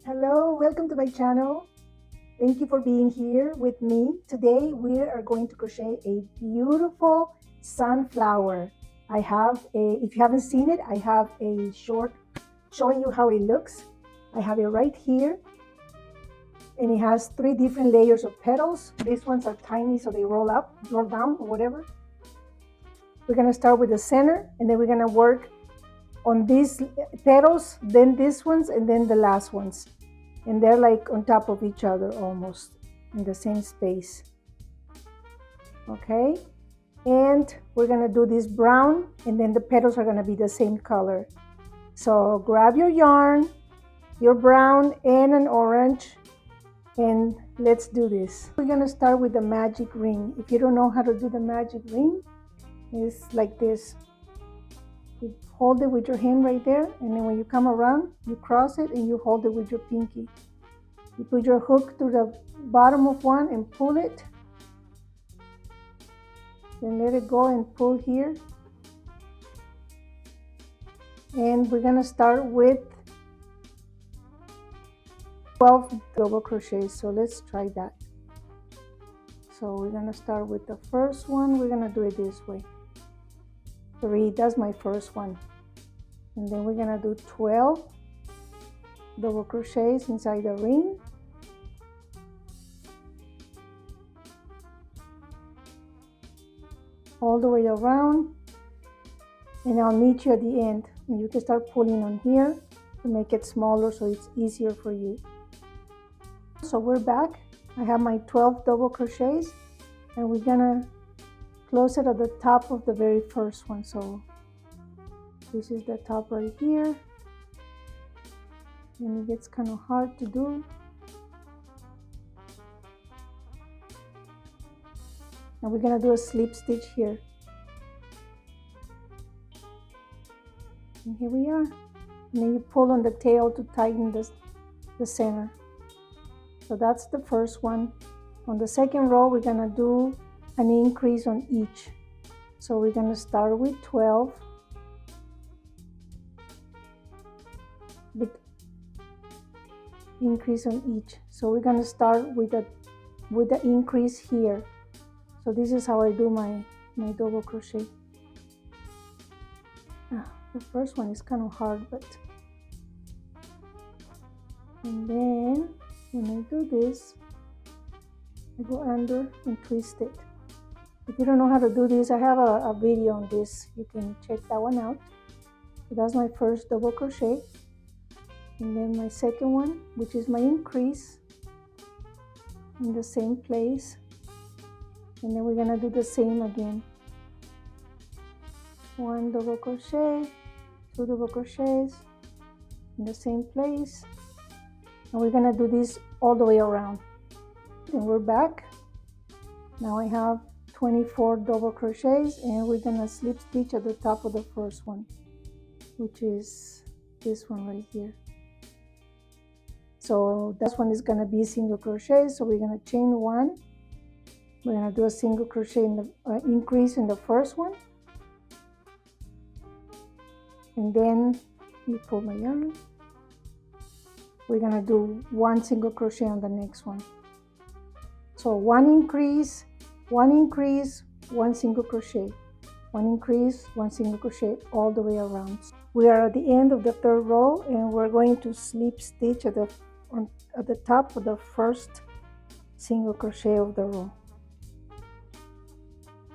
Hello, welcome to my channel. Thank you for being here with me. Today we are going to crochet a beautiful sunflower. If you haven't seen it, I have a short showing you how it looks. I have it right here, and it has 3 different layers of petals. These ones are tiny, so they roll up, roll down, or whatever. We're gonna start with the center, and then we're gonna work on these petals, then these ones, and then the last ones. And they're like on top of each other almost in the same space. Okay, and we're gonna do this brown, and then the petals are gonna be the same color. So grab your yarn, your brown and an orange, and let's do this. We're gonna start with the magic ring. If you don't know how to do the magic ring, it's like this. You hold it with your hand right there, and then when you come around, you cross it and you hold it with your pinky. You put your hook to the bottom of one and pull it. Then let it go and pull here. And we're gonna start with 12 double crochets. So let's try that. So we're gonna start with the first one. We're gonna do it this way. 3, that's my first one. And then we're gonna do 12 double crochets inside the ring. All the way around, and I'll meet you at the end, and you can start pulling on here to make it smaller so it's easier for you. So we're back. I have my 12 double crochets, and we're gonna close it at the top of the very first one. So this is the top right here, and it gets kind of hard to do. And we're gonna do a slip stitch here. And here we are. And then you pull on the tail to tighten the center. So that's the first one. On the second row, we're gonna do an increase on each. So we're gonna start with 12. With increase on each. So we're gonna start with the increase here. So this is how I do my double crochet. The first one is kind of hard, but and then when I do this, I go under and twist it. If you don't know how to do this, I have a video on this. You can check that one out. So that's my first double crochet, and then my second one, which is my increase in the same place. And then we're gonna do the same again. 1 double crochet, 2 double crochets in the same place, and we're gonna do this all the way around. And we're back. Now I have 24 double crochets, and we're gonna slip stitch at the top of the first one, which is this one right here. So that one is gonna be single crochet, so we're gonna chain 1. We're gonna do a single crochet in the increase in the first one, and then you pull my yarn. We're gonna do 1 single crochet on the next one. So 1 increase, 1 increase, 1 single crochet, 1 increase, 1 single crochet all the way around. We are at the end of the third row, and we're going to slip stitch at the top of the first single crochet of the row.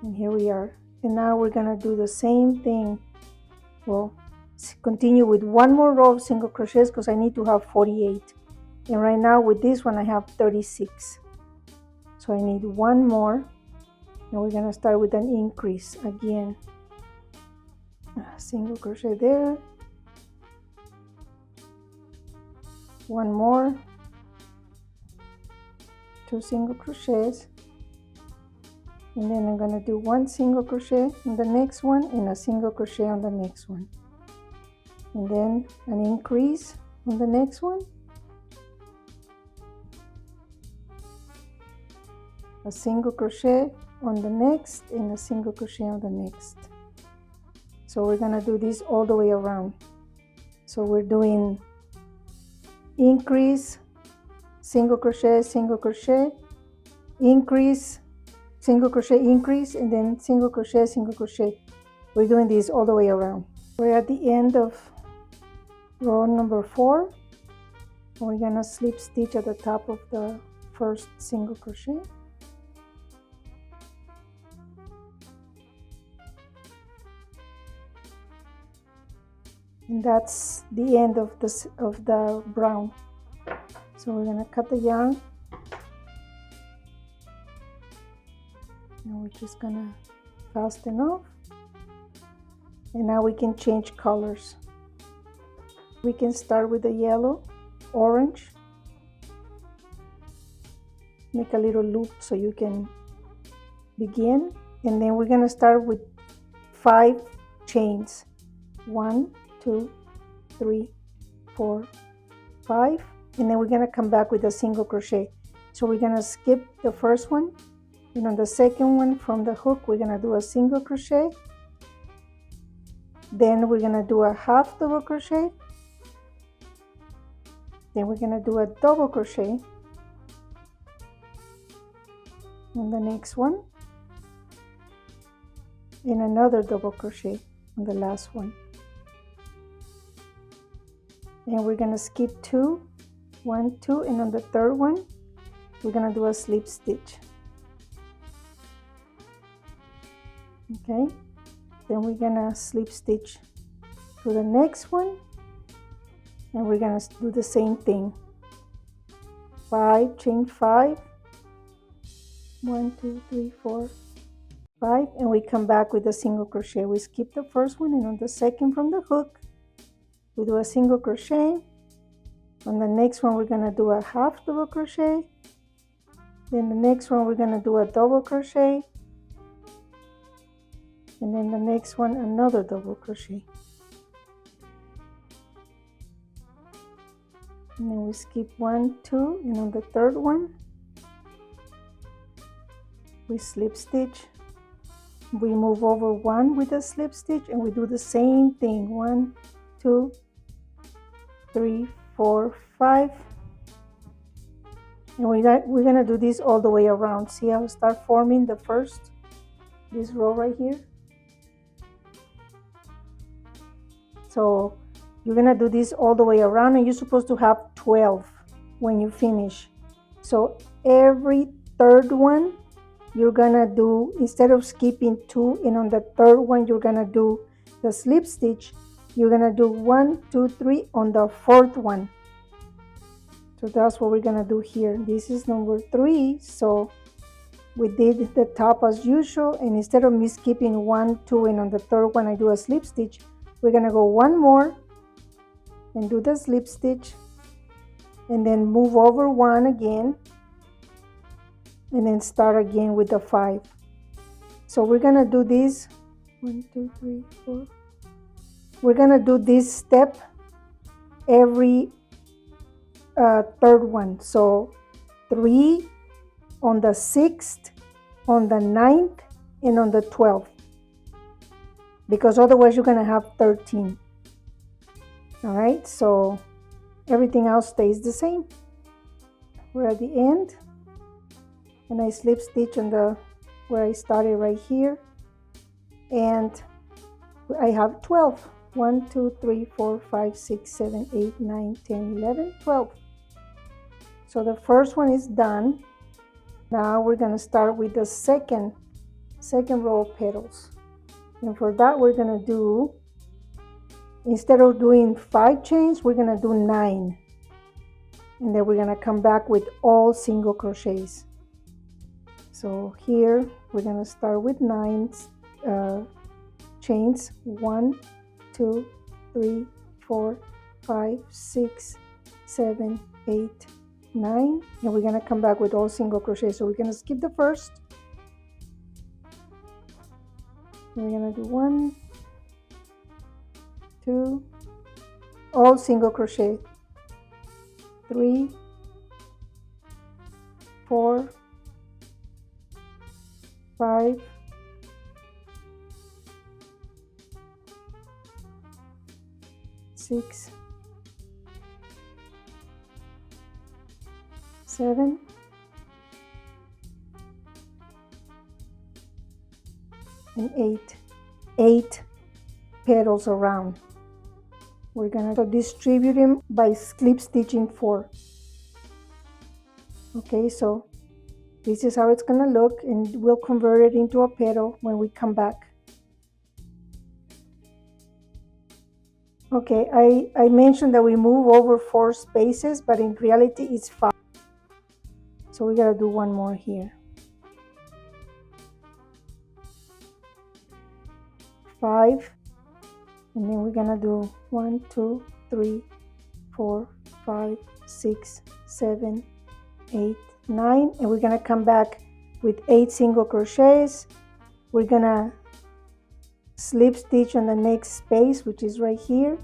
And here we are. And now we're gonna do the same thing. Well, continue with 1 more row of single crochets because I need to have 48. And right now with this one I have 36. So I need 1 more. And we're gonna start with an increase again. Single crochet there. 1 more. 2 single crochets. And then I'm gonna do 1 single crochet on the next one and a single crochet on the next one, and then an increase on the next one, a single crochet on the next, and a single crochet on the next. So we're gonna do this all the way around. So we're doing increase, single crochet, single crochet, increase, single crochet, increase, and then single crochet, single crochet. We're doing this all the way around. We're at the end of row number 4. We're gonna slip stitch at the top of the first single crochet. And that's the end of the brown. So we're gonna cut the yarn, and we're just gonna fasten off. And now we can change colors. We can start with the yellow, orange. Make a little loop so you can begin. And then we're gonna start with 5 chains. 1, 2, 3, 4, 5, and then we're gonna come back with a single crochet. So we're gonna skip the first one, and on the second one from the hook we're gonna do a single crochet. Then we're gonna do a half double crochet. Then we're gonna do a double crochet on the next one, and another double crochet on the last one. And we're gonna skip 2, 1, 2, and on the third one we're gonna do a slip stitch. Okay, then we're gonna slip stitch to the next one, and we're gonna do the same thing. 5, chain 5, 1, 2, 3, 4, 5, and we come back with a single crochet. We skip the first one, and on the second from the hook we do a single crochet. On the next one we're gonna do a half double crochet. Then the next one we're gonna do a double crochet, and then the next one another double crochet. And then we skip 1, 2, and on the third one we slip stitch. We move over 1 with a slip stitch, and we do the same thing. 1, 2, 3, 4, 5, and we're gonna do this all the way around. See how I start forming this row right here? So you're gonna do this all the way around, and you're supposed to have 12 when you finish. So every third one you're gonna do, instead of skipping 2, and on the third one you're gonna do the slip stitch, you're gonna do 1, 2, 3 on the fourth one. So that's what we're gonna do here. This is number 3. So we did the top as usual, and instead of me skipping 1, 2, and on the third one I do a slip stitch, we're gonna go 1 more and do the slip stitch, and then move over 1 again, and then start again with the 5. So we're gonna do this 1, 2, 3, 4. We're gonna do this step every third one. So 3 on the 6th, on the 9th, and on the 12th, because otherwise you're gonna have 13. All right, so everything else stays the same. We're at the end, and I slip stitch on the where I started right here, and I have 12. 1, 2, 3, 4, 5, 6, 7, 8, 9, 10, 11, 12. So the first one is done. Now we're gonna start with the second row of petals, and for that we're gonna do, instead of doing 5 chains, we're gonna do 9, and then we're gonna come back with all single crochets. So here we're gonna start with 9 chains. 1, 2, 3, 4, 5, 6, 7, 8, 9, and we're gonna come back with all single crochet. So we're gonna skip the first, and we're gonna do 1, 2, all single crochet, 3, 4, 5, 6, 7, and 8. 8 petals around. We're gonna distribute them by slip stitching 4. Okay, so this is how it's gonna look, and we'll convert it into a petal when we come back. Okay, I mentioned that we move over 4 spaces, but in reality it's 5. So we gotta do one more here. 5, and then we're gonna do 1, 2, 3, 4, 5, 6, 7, 8, 9, and we're gonna come back with 8 single crochets. We're gonna slip stitch on the next space, which is right here,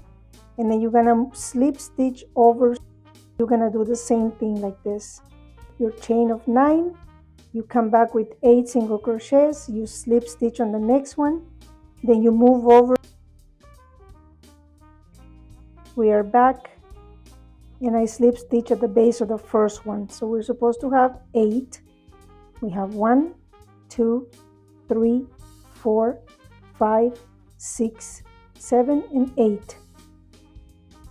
and then you're gonna slip stitch over. You're gonna do the same thing like this. Your chain of 9, you come back with 8 single crochets, you slip stitch on the next one, then you move over. We are back, and I slip stitch at the base of the first one. So we're supposed to have 8. We have 1, 2, 3, 4, 5, 6, 7, and 8.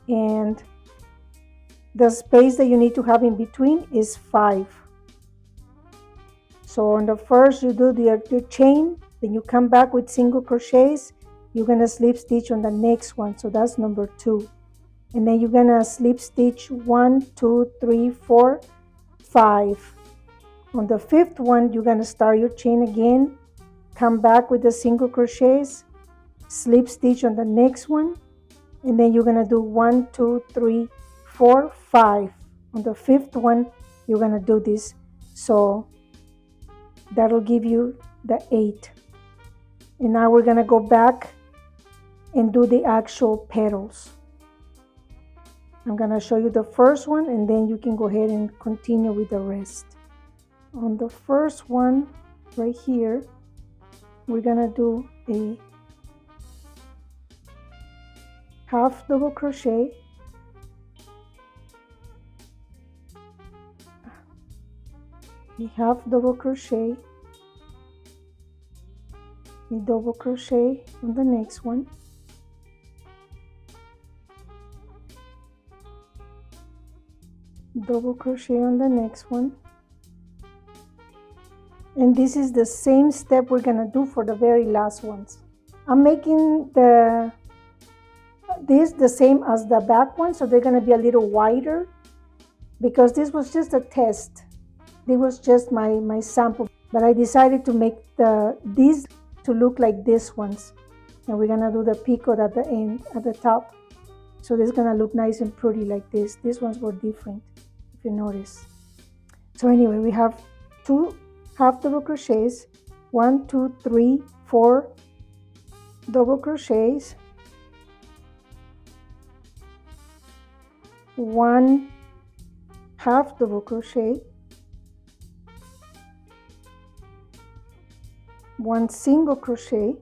And the space that you need to have in between is 5. So on the first, you do the chain, then you come back with single crochets. You're gonna slip stitch on the next one, so that's number 2. And then you're gonna slip stitch 1, 2, 3, 4, 5. On the 5th one, you're gonna start your chain again, come back with the single crochets, slip stitch on the next one, and then you're gonna do 1, 2, 3, 4, 5. On the 5th one, you're gonna do this. So that'll give you the 8. And now we're gonna go back and do the actual petals. I'm gonna show you the first one, and then you can go ahead and continue with the rest. On the first one right here, we're gonna do a half double crochet, a half double crochet, a double crochet on the next one, double crochet on the next one, and this is the same step we're gonna do for the very last ones. I'm making this the same as the back one, so they're gonna be a little wider because this was just a test. This was just my sample, but I decided to make these to look like these ones, and we're gonna do the picot at the end, at the top. So this is gonna look nice and pretty like this. These ones were different, if you notice. So anyway, we have 2 half double crochets, 1, 2, 3, 4 double crochets, 1 half double crochet, 1 single crochet,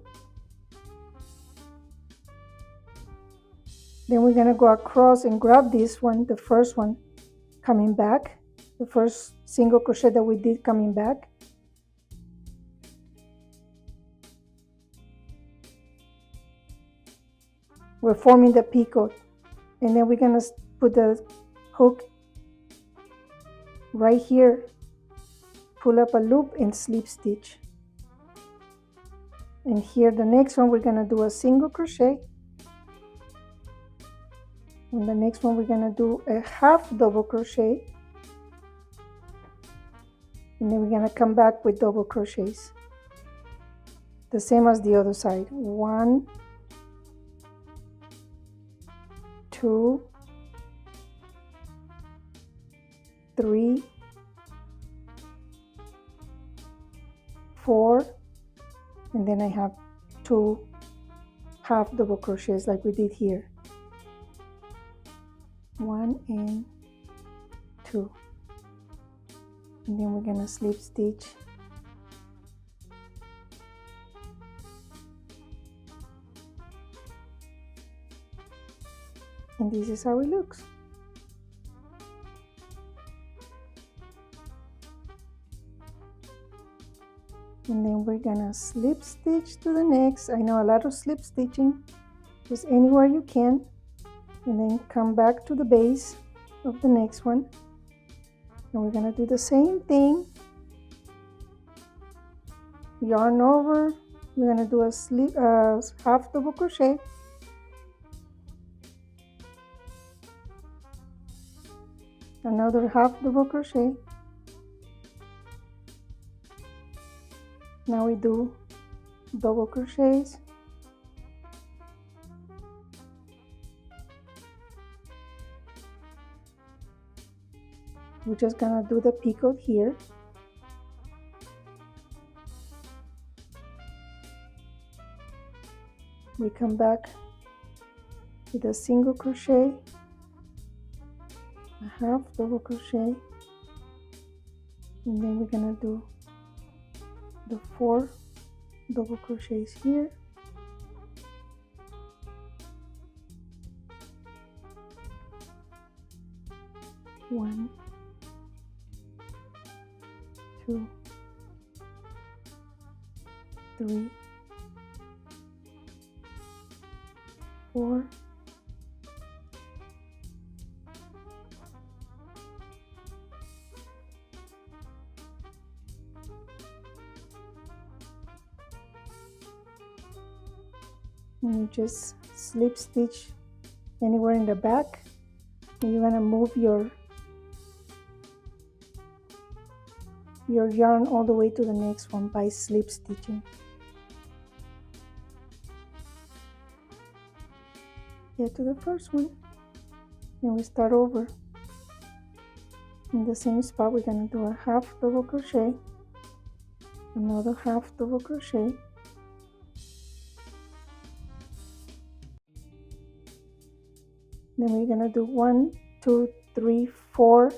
then we're gonna go across and grab this one, the first one coming back, the first single crochet that we did coming back, we're forming the picot, and then we're gonna put the hook right here, pull up a loop and slip stitch. And here the next one, we're gonna do a single crochet. On the next one, we're gonna do a half double crochet, and then we're gonna come back with double crochets, the same as the other side. 1, 2, 3, 4, and then I have 2 half double crochets like we did here. 1 and 2, and then we're gonna slip stitch and this is how it looks. And then we're gonna slip stitch to the next. I know a lot of slip stitching, just anywhere you can, and then come back to the base of the next one, and we're gonna do the same thing. Yarn over, we're gonna do a half double crochet, another half double crochet. Now we do double crochets, we're just gonna do the picot here. We come back with a single crochet, a half double crochet, and then we're gonna do the 4 double crochets here, one, 2, 3, 4, and you just slip stitch anywhere in the back, and you're gonna move your yarn all the way to the next one by slip stitching. Get to the first one, and we start over. In the same spot, we're gonna do a half double crochet, another half double crochet, then we're gonna do 1, 2, 3, 4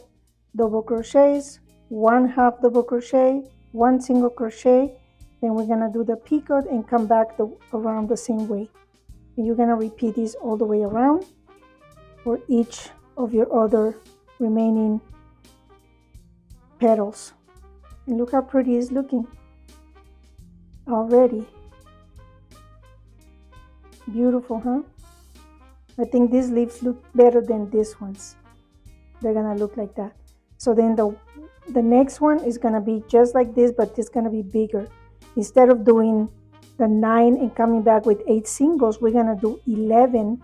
double crochets, 1 half double crochet, 1 single crochet, then we're gonna do the picot and come back around the same way. And you're gonna repeat this all the way around for each of your other remaining petals. And look how pretty it's looking already. Beautiful, huh? I think these leaves look better than these ones. They're gonna look like that. So then the next one is gonna be just like this, but it's gonna be bigger. Instead of doing the 9 and coming back with 8 singles, we're gonna do 11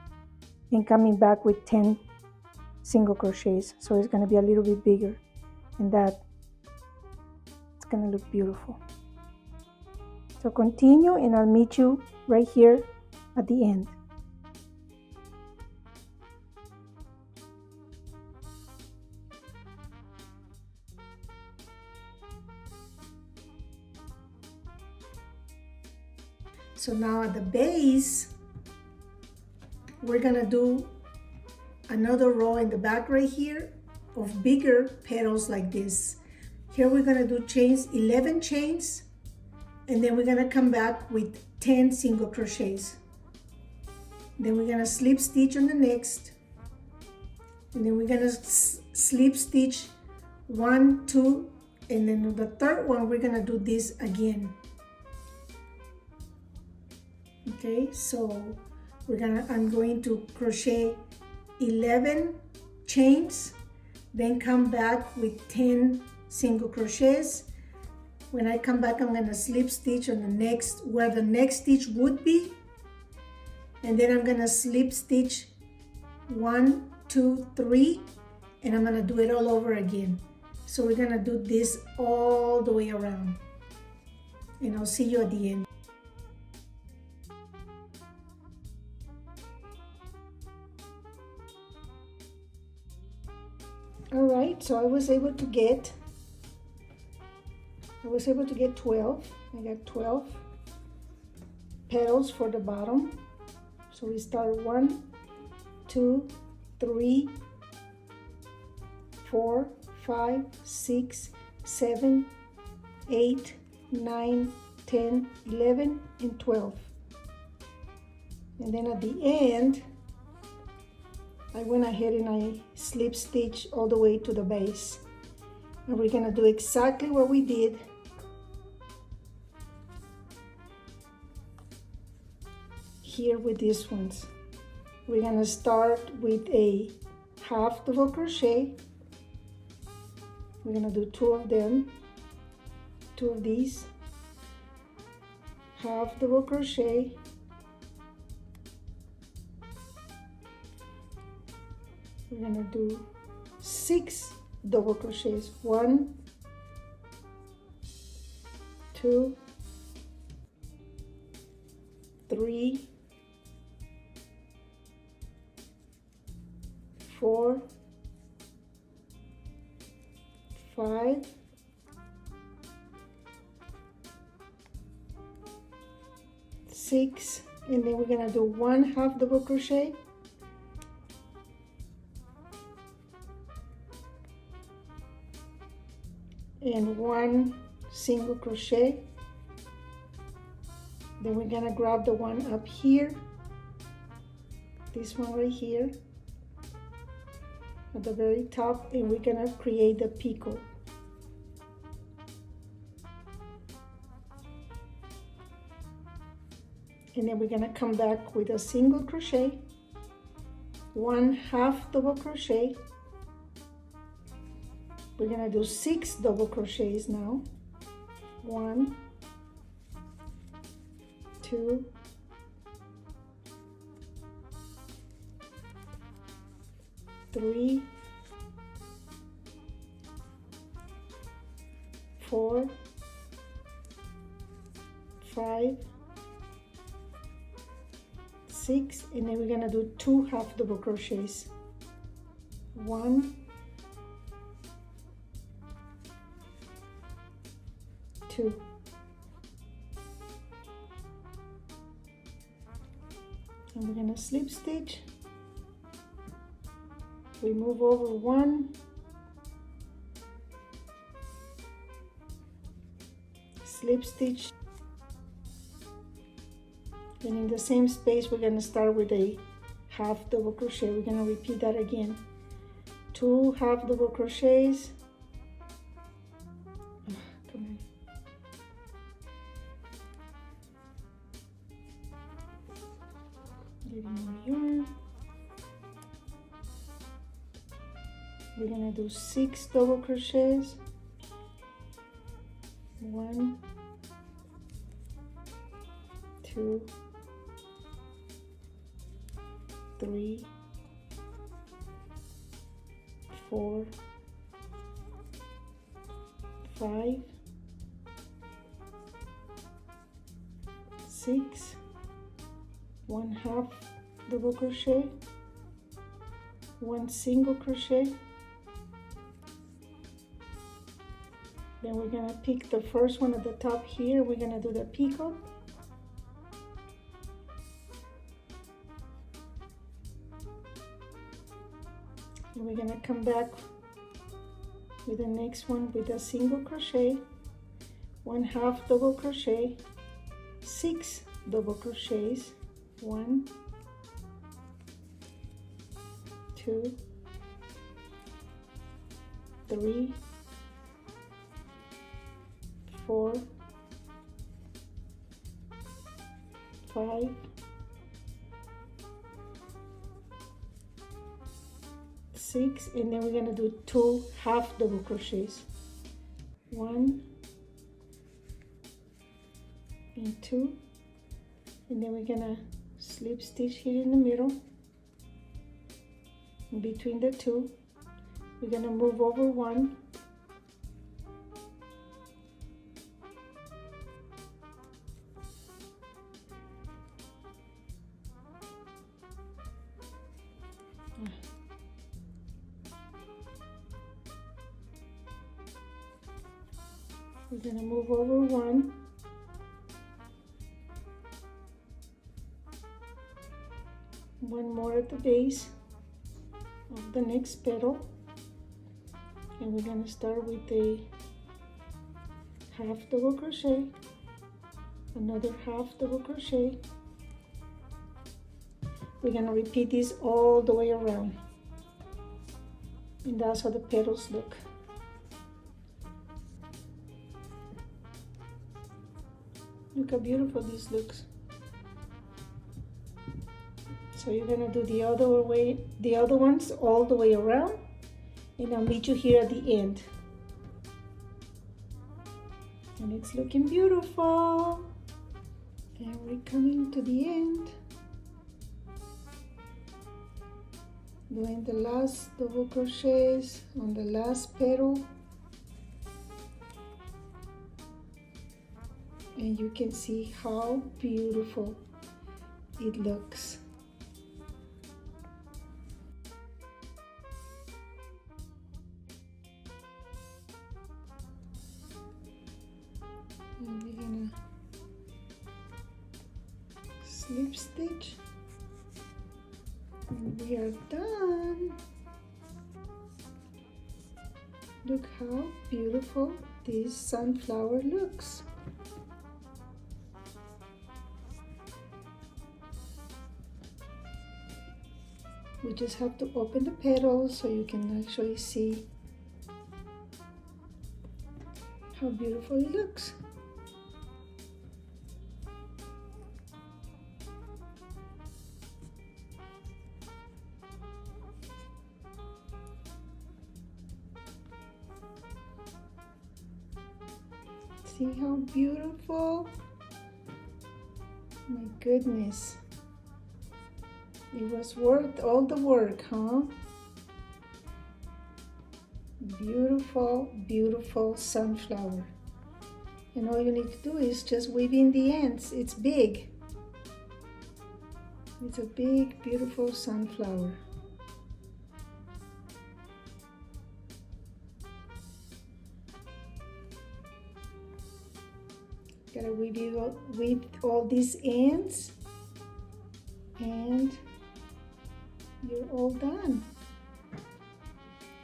and coming back with 10 single crochets. So it's gonna be a little bit bigger, and that it's gonna look beautiful. So continue, and I'll meet you right here at the end. So now at the base, we're gonna do another row in the back right here of bigger petals like this. Here we're gonna do chains, 11 chains, and then we're gonna come back with 10 single crochets. Then we're gonna slip stitch on the next, and then we're gonna slip stitch 1, 2, and then on the third one we're gonna do this again. Okay, so I'm going to crochet 11 chains, then come back with 10 single crochets. When I come back, I'm going to slip stitch on the next, where the next stitch would be, and then I'm going to slip stitch 1, 2, 3, and I'm going to do it all over again. So we're going to do this all the way around, and I'll see you at the end. All right, so I was able to get 12. I got 12 petals for the bottom. So we start 1, 2, 3, 4, 5, 6, 7, 8, 9, 10, 11, and 12. And then at the end, I went ahead and I slip stitch all the way to the base. And we're gonna do exactly what we did here with these ones. We're gonna start with a half double crochet. We're gonna do two of them, two of these, half double crochet, we're gonna do 6 double crochets. 1, 2, 3, 4, 5, 6, and then we're gonna do 1 half double crochet, and 1 single crochet. Then we're gonna grab the one up here, this one right here at the very top, and we're gonna create the picot. And then we're gonna come back with a single crochet, 1 half double crochet. We're gonna do 6 double crochets now. 1, 2, 3, 4, 5, 6, and then we're gonna do 2 half double crochets. 1, 2. And we're gonna slip stitch. We move over 1, slip stitch, and in the same space we're gonna start with a half double crochet. We're gonna repeat that again. 2 half double crochets. Come on. Getting more yarn. We're gonna do 6 double crochets. 1, 2, 3, 4, 5, 6, 1 half double crochet, 1 single crochet. Then we're gonna pick the first one at the top here. We're gonna do the picot. And we're gonna come back with the next one with a single crochet, 1 half double crochet, 6 double crochets, 1, 2, 3, 4, 5, 6, and then we're gonna do 2 half double crochets, 1 and 2, and then we're gonna slip stitch here in the middle. In between the two, we're gonna move over 1, we're gonna move over 1, one more at the base of the next petal, and we're gonna start with a half double crochet, another half double crochet. We're gonna repeat this all the way around, and that's how the petals look. Look how beautiful this looks. So you're gonna do the other ones all the way around, and I'll meet you here at the end. And it's looking beautiful. And we're coming to the end. Doing the last double crochets on the last petal. And you can see how beautiful it looks. And we're gonna slip stitch, and we are done. Look how beautiful this sunflower looks. We just have to open the petals so you can actually see how beautiful it looks. See how beautiful? My goodness. It was worth all the work, huh? Beautiful, beautiful sunflower. And all you need to do is just weave in the ends. It's big. It's a big, beautiful sunflower. Gotta weave all these ends, and you're all done.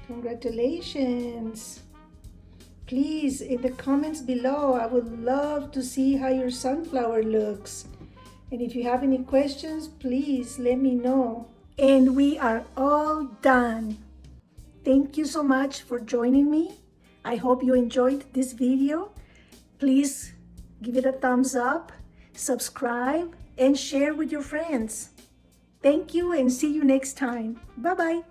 Congratulations. Please, in the comments below, I would love to see how your sunflower looks. And if you have any questions, please let me know. And we are all done. Thank you so much for joining me. I hope you enjoyed this video. Please give it a thumbs up, subscribe, and share with your friends. Thank you, and see you next time. Bye-bye.